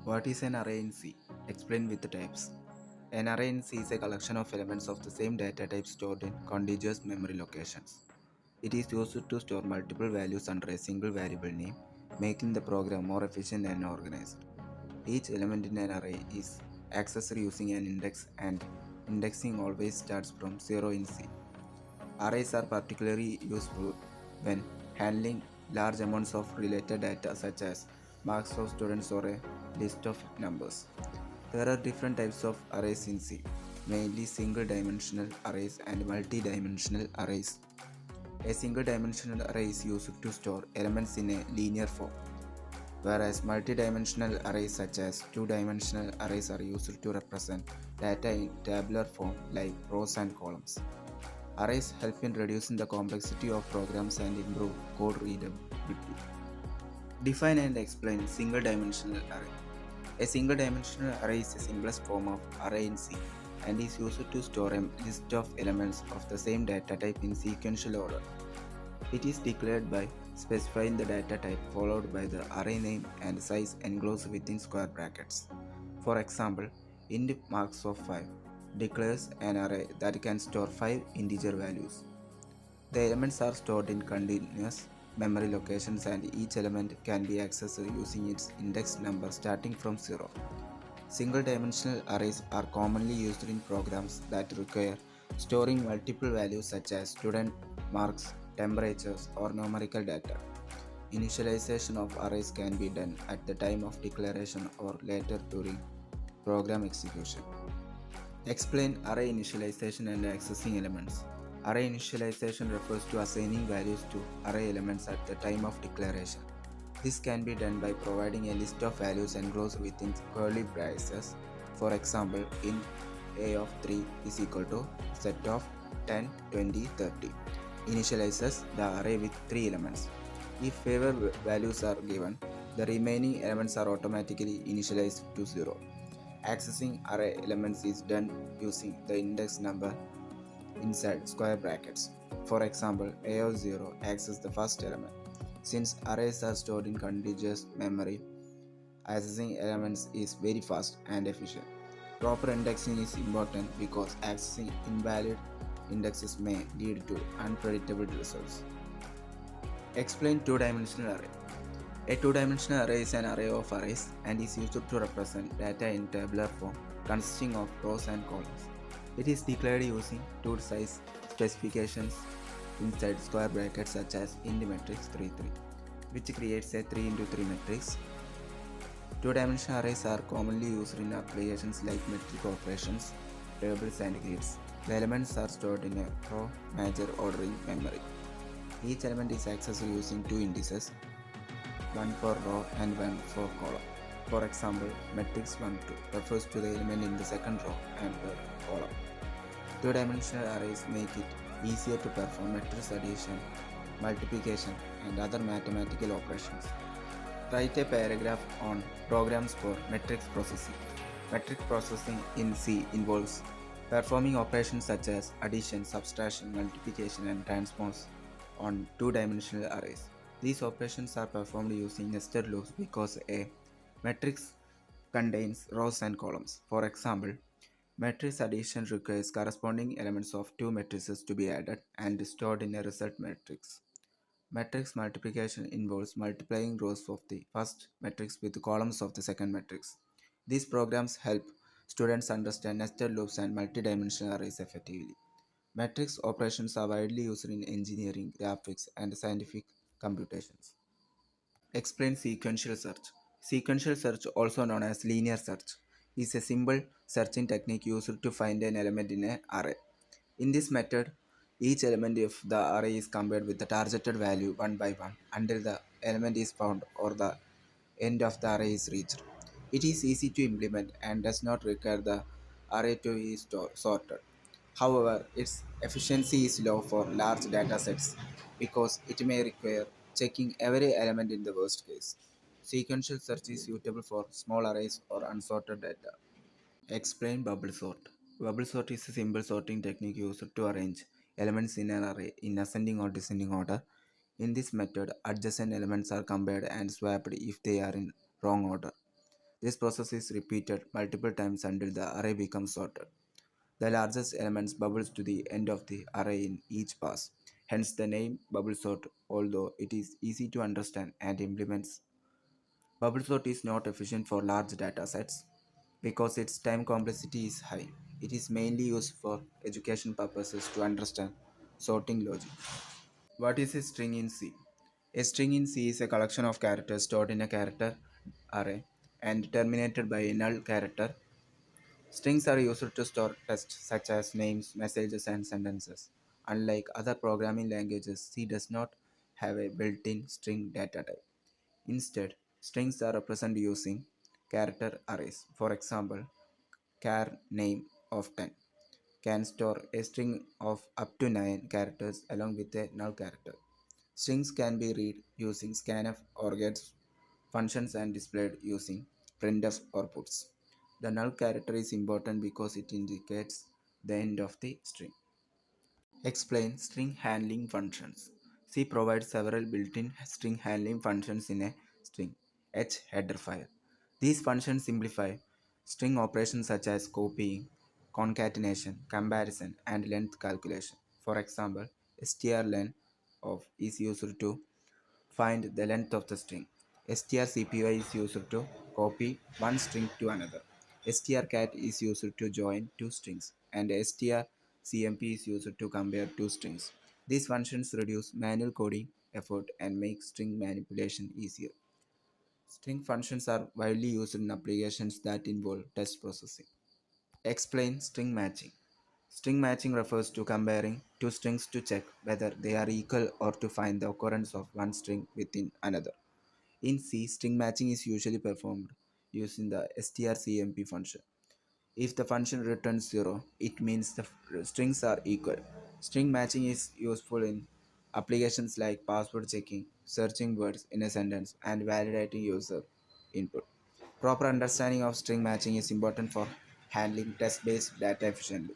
What is an array in C? Explain with the types. An array in C is a collection of elements of the same data type stored in contiguous memory locations. It is used to store multiple values under a single variable name, making the program more efficient and organized. Each element in an array is accessed using an index, and indexing always starts from 0 in C. Arrays are particularly useful when handling large amounts of related data such as marks of students or a list of numbers. There are different types of arrays in C, mainly single dimensional arrays and multi-dimensional arrays. A single dimensional array is used to store elements in a linear form, whereas multi-dimensional arrays such as two-dimensional arrays are used to represent data in tabular form like rows and columns. Arrays help in reducing the complexity of programs and improve code readability. Define and explain single dimensional array. A single dimensional array is the simplest form of array in C and is used to store a list of elements of the same data type in sequential order. It is declared by specifying the data type followed by the array name and size enclosed within square brackets. For example, int marks of 5 declares an array that can store 5 integer values. The elements are stored in continuous memory locations and each element can be accessed using its index number starting from 0. Single dimensional arrays are commonly used in programs that require storing multiple values such as student marks, temperatures, or numerical data. Initialization of arrays can be done at the time of declaration or later during program execution. Explain array initialization and accessing elements. Array initialization refers to assigning values to array elements at the time of declaration. This can be done by providing a list of values enclosed within curly braces. For example, int a of 3 is equal to set of 10, 20, 30. Initializes the array with 3 elements. If favor values are given, the remaining elements are automatically initialized to 0. Accessing array elements is done using the index number inside square brackets. For example, a of 0 accesses the first element. Since arrays are stored in contiguous memory, accessing elements is very fast and efficient. Proper indexing is important because accessing invalid indexes may lead to unpredictable results. Explain two-dimensional array. A two-dimensional array is an array of arrays and is used to represent data in tabular form consisting of rows and columns. It is declared using two size specifications inside square brackets such as int matrix 3 3, which creates a 3 into 3 matrix. Two-dimensional arrays are commonly used in applications like metric operations, tables, and grids. The elements are stored in a row major ordering memory. Each element is accessed using two indices, one for row and one for column. For example, matrix 1 2 refers to the element in the second row and third column. Two-dimensional arrays make it easier to perform matrix addition, multiplication, and other mathematical operations. Write a paragraph on programs for matrix processing. Matrix processing in C involves performing operations such as addition, subtraction, multiplication, and transpose on two-dimensional arrays. These operations are performed using nested loops because a matrix contains rows and columns. For example, matrix addition requires corresponding elements of two matrices to be added and stored in a result matrix. Matrix multiplication involves multiplying rows of the first matrix with columns of the second matrix. These programs help students understand nested loops and multidimensional arrays effectively. Matrix operations are widely used in engineering, graphics, and scientific computations. Explain sequential search. Sequential search, also known as linear search, is a simple searching technique used to find an element in an array. In this method, each element of the array is compared with the targeted value one by one until the element is found or the end of the array is reached. It is easy to implement and does not require the array to be sorted. However, its efficiency is low for large data sets because it may require checking every element in the worst case. Sequential search is suitable for small arrays or unsorted data. Explain bubble sort. Bubble sort is a simple sorting technique used to arrange elements in an array in ascending or descending order. In this method, adjacent elements are compared and swapped if they are in wrong order. This process is repeated multiple times until the array becomes sorted. The largest elements bubbles to the end of the array in each pass. Hence the name bubble sort, although it is easy to understand and implements. Bubble sort is not efficient for large data sets because its time complexity is high. It is mainly used for education purposes to understand sorting logic. What is a string in C? A string in C is a collection of characters stored in a character array and terminated by a null character. Strings are used to store text such as names, messages, and sentences. Unlike other programming languages, C does not have a built in string data type. Instead, strings are represented using character arrays. For example, char name of 10 can store a string of up to 9 characters along with a null character. Strings can be read using scanf or gets functions and displayed using printf or puts. The null character is important because it indicates the end of the string. Explain string handling functions. C provides several built-in string handling functions in a string H header file. These functions simplify string operations such as copying, concatenation, comparison, and length calculation. For example, strlen of is used to find the length of the string. strcpy is used to copy one string to another. strcat is used to join two strings, and strcmp is used to compare two strings. These functions reduce manual coding effort and make string manipulation easier. String functions are widely used in applications that involve text processing. Explain string matching. String matching refers to comparing two strings to check whether they are equal or to find the occurrence of one string within another. In C, string matching is usually performed using the strcmp function. If the function returns 0, it means the strings are equal. String matching is useful in applications like password checking, searching words in a sentence, and validating user input. Proper understanding of string matching is important for handling text based data efficiently.